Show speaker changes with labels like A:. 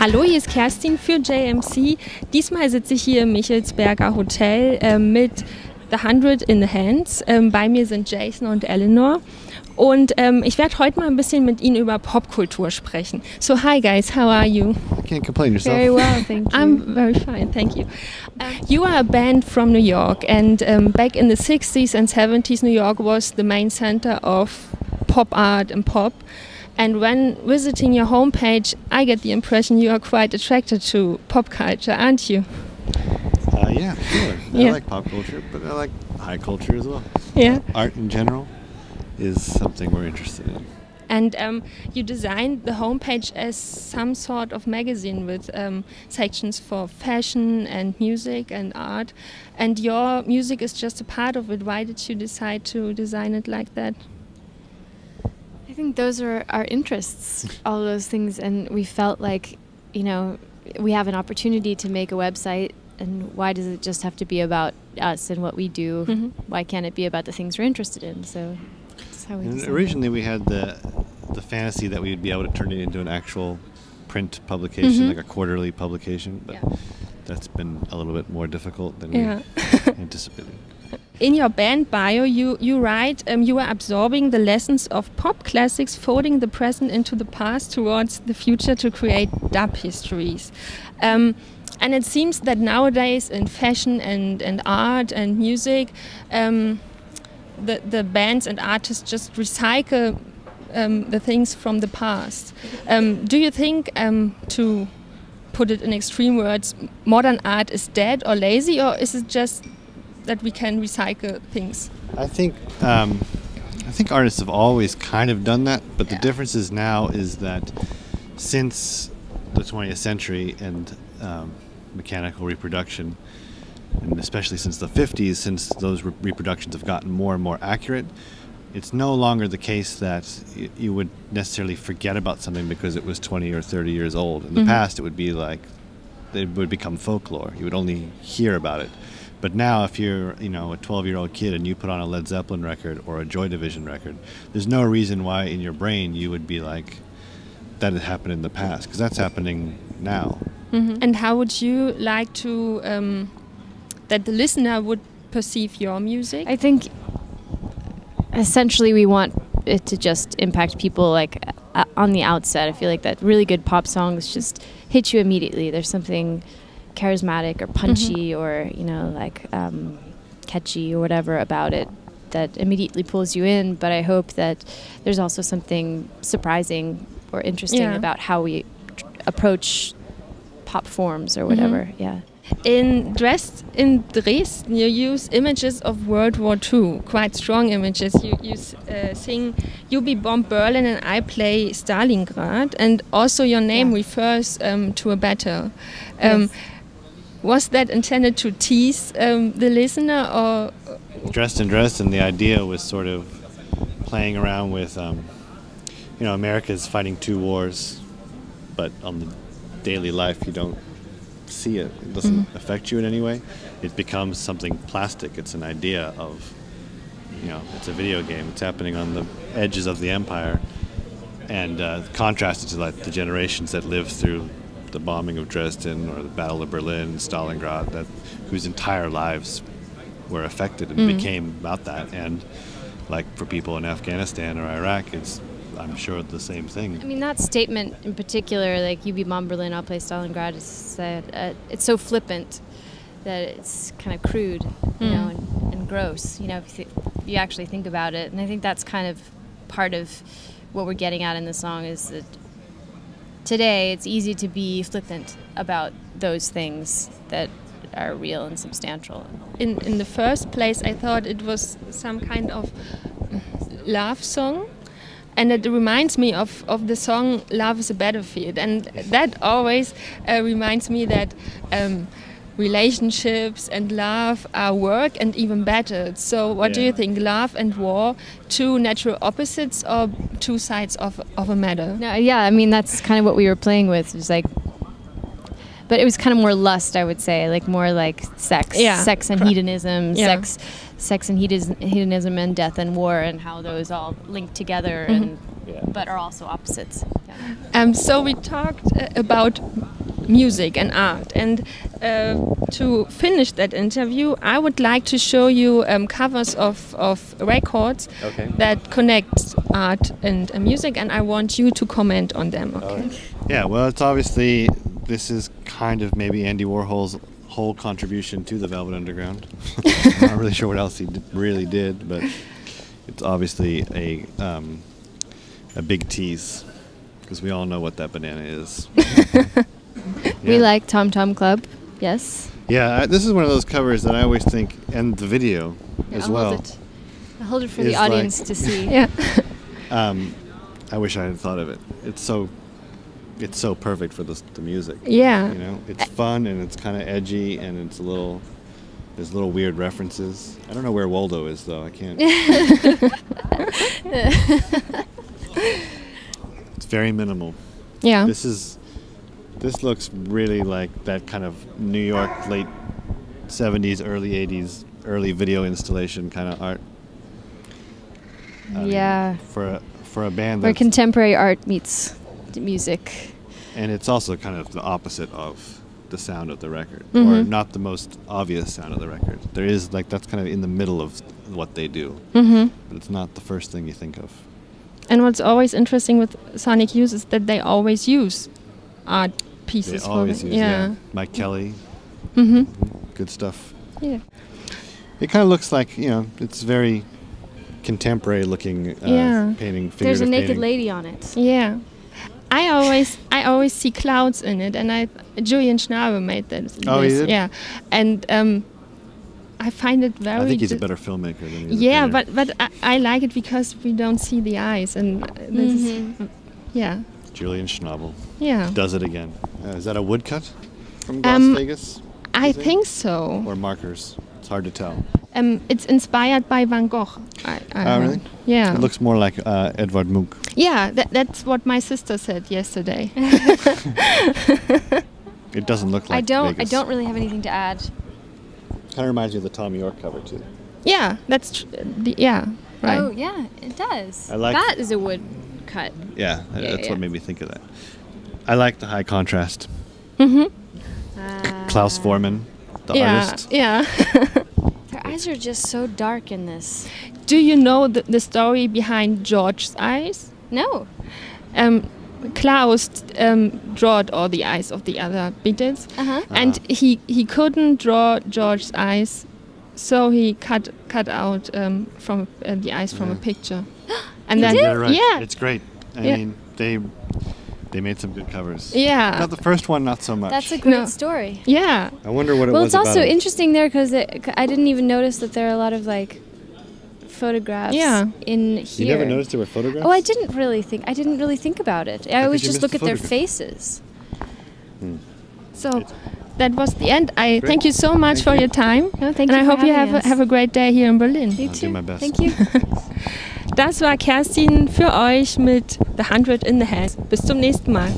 A: Hallo, hier ist Kerstin für JMC. Diesmal sitze ich hier im Michelsberger Hotel mit The 100 in the Hands. Bei mir sind Jason und Eleanore. Und ich werde heute mal ein bisschen mit Ihnen über Popkultur sprechen. So, hi guys, how are you?
B: I can't complain. Yourself?
C: Very well, thank you.
A: I'm very fine, thank you. You are a band from New York, and back in the 60s and 70s, New York was the main center of pop art and pop. And when visiting your homepage, I get the impression you are quite attracted to pop culture, aren't you?
B: Yeah, sure. I like pop culture, but I like high culture as well.
A: Yeah.
B: Art in general is something we're interested in.
A: And you designed the homepage as some sort of magazine with sections for fashion and music and art. And your music is just a part of it. Why did you decide to design it like that?
C: I think those are our interests, all those things, and we felt like, you know, we have an opportunity to make a website, and why does it just have to be about us and what we do?
A: Mm-hmm.
C: Why can't it be about the things we're interested in? So that's how we decided.
B: Originally we had the fantasy that we would be able to turn it into an actual print publication, like a quarterly publication, but that's been a little bit more difficult than we anticipated.
A: In your band bio, you write you are absorbing the lessons of pop classics, folding the present into the past towards the future to create dub histories. And it seems that nowadays in fashion and art and music, the bands and artists just recycle the things from the past. Do you think, to put it in extreme words, modern art is dead or lazy, or is it just that we can recycle things?
B: I think artists have always kind of done that, but the difference is now is that since the 20th century and mechanical reproduction, and especially since the 50s, since those reproductions have gotten more and more accurate, it's no longer the case that you would necessarily forget about something because it was 20 or 30 years old. In the past, it would be like, it would become folklore. You would only hear about it. But now, if you're, you know, a 12-year-old kid and you put on a Led Zeppelin record or a Joy Division record, there's no reason why in your brain you would be like, that had happened in the past, because that's happening now.
A: And how would you like to that the listener would perceive your music?
C: I think essentially we want it to just impact people like on the outset. I feel like that really good pop songs just hit you immediately. There's something charismatic or punchy or, you know, like catchy or whatever about it that immediately pulls you in. But I hope that there's also something surprising or interesting about how we approach pop forms or whatever.
A: In Dressed in Dresden, you use images of World War II, quite strong images. You sing "You Be Bomb Berlin" and "I Play Stalingrad," and also your name refers to a battle. Was that intended to tease the listener, or?
B: Dressed in Dresden, the idea was sort of playing around with, you know, America's fighting two wars, but on the daily life you don't see it. It doesn't affect you in any way. It becomes something plastic. It's an idea of, you know, it's a video game. It's happening on the edges of the empire, and contrasted to like the generations that lived through the bombing of Dresden or the Battle of Berlin, Stalingrad, whose entire lives were affected and became about that. And like for people in Afghanistan or Iraq, it's, I'm sure, the same thing.
C: I mean, that statement in particular, like "You Be Bomb Berlin, I'll Play Stalingrad," is it's so flippant that it's kind of crude, you know, and gross. You know, if you actually think about it, and I think that's kind of part of what we're getting at in the song is that today it's easy to be flippant about those things that are real and substantial.
A: In the first place, I thought it was some kind of love song. And it reminds me of the song "Love is a Battlefield," and that always reminds me that relationships and love are work and even battles. So what do you think, love and war, two natural opposites or two sides of a matter?
C: No, yeah, I mean, that's kind of what we were playing with. It was like, but it was kind of more lust, I would say, like more like sex, sex and hedonism, sex and hedonism and death and war, and how those all link together, and but are also opposites. Yeah.
A: So we talked about music and art, and to finish that interview, I would like to show you covers of records that connect art and music, and I want you to comment on them. Okay?
B: Yeah, well, it's obviously, this is kind of maybe Andy Warhol's whole contribution to the Velvet Underground. I'm not really sure what else he really did, but it's obviously a big tease, because we all know what that banana is.
C: We like Tom Tom Club, yes.
B: Yeah, this is one of those covers that I always think, and the video as well.
C: I'll hold it for the audience to see.
A: Yeah.
B: I wish I had thought of it. It's so perfect for the music.
A: Yeah.
B: You know, it's fun and it's kind of edgy and it's there's little weird references. I don't know where Waldo is though. I can't. It's very minimal.
A: Yeah.
B: This looks really like that kind of New York late 70s, early 80s, early video installation kind of art.
C: Yeah.
B: For a band
C: where
B: that's
C: contemporary art meets the music.
B: And it's also kind of the opposite of the sound of the record,
A: Mm-hmm.
B: or not the most obvious sound of the record. There is that's kind of in the middle of what they do,
A: Mm-hmm.
B: but it's not the first thing you think of.
A: And what's always interesting with Sonic Youth is that they always use art pieces.
B: They always use,
A: yeah.
B: Mike Kelly,
A: Mm-hmm.
B: good stuff.
A: Yeah.
B: It kind of looks like, it's very contemporary looking painting.
C: There's a naked
B: painting.
C: lady on it.
A: Yeah. I always see clouds in it, and Julian Schnabel made that.
B: Oh, he did?
A: Yeah, and I find it very.
B: I think he's a better filmmaker than he is.
A: Yeah,
B: a painter.
A: but I like it because we don't see the eyes, and this is, yeah.
B: Julian Schnabel
A: Yeah.
B: does it again. Is that a woodcut from Las Vegas?
A: I
B: is it?
A: think so.
B: Or markers. It's hard to tell.
A: It's inspired by Van Gogh. I
B: Oh, really?
A: Yeah.
B: It looks more like Edvard Munch.
A: Yeah, that's what my sister said yesterday.
B: It doesn't look like
C: I
B: Vegas.
C: don't really have anything to add.
B: Kind of reminds me of the Tom York cover too.
A: Yeah, that's yeah, right.
C: Oh yeah, it does.
B: I like
C: that is a wood cut.
B: Yeah, that's
C: yeah.
B: what made me think of that. I like the high contrast.
A: Mhm.
B: Klaus Forman, the artist.
A: Yeah.
C: Their eyes are just so dark in this.
A: Do you know the story behind George's eyes?
C: No.
A: Klaus drawed all the eyes of the other Beatles,
C: Uh-huh.
A: and he couldn't draw George's eyes, so he cut out from the eyes from a picture. And then
B: Yeah, right.
A: yeah,
B: It's great. I
A: Yeah.
B: mean, they made some good covers.
A: yeah,
B: Not the first one, not so much.
C: That's a great
A: No.
C: story.
A: yeah.
B: I wonder what it
C: Well,
B: was
C: it's also
B: about it.
C: interesting there because I didn't even notice that there are a lot of like photographs
A: Yeah.
C: in here.
B: You never noticed there were photographs?
C: Oh, I didn't really think about it. I always
B: you
C: just
B: missed
C: look
B: the
C: at their
B: photograph.
C: faces.
A: So that was the end. I
B: Great.
A: thank you so much
B: Thank
A: for
B: you.
A: your time.
C: No, thank
A: and
C: you
A: I
C: for
A: hope you
C: having us.
A: have a great day here in Berlin.
C: You
B: I'll
C: too.
B: do my best.
C: Thank you.
A: Das war Kerstin für euch mit The 100 in the Hand. Bis zum nächsten Mal.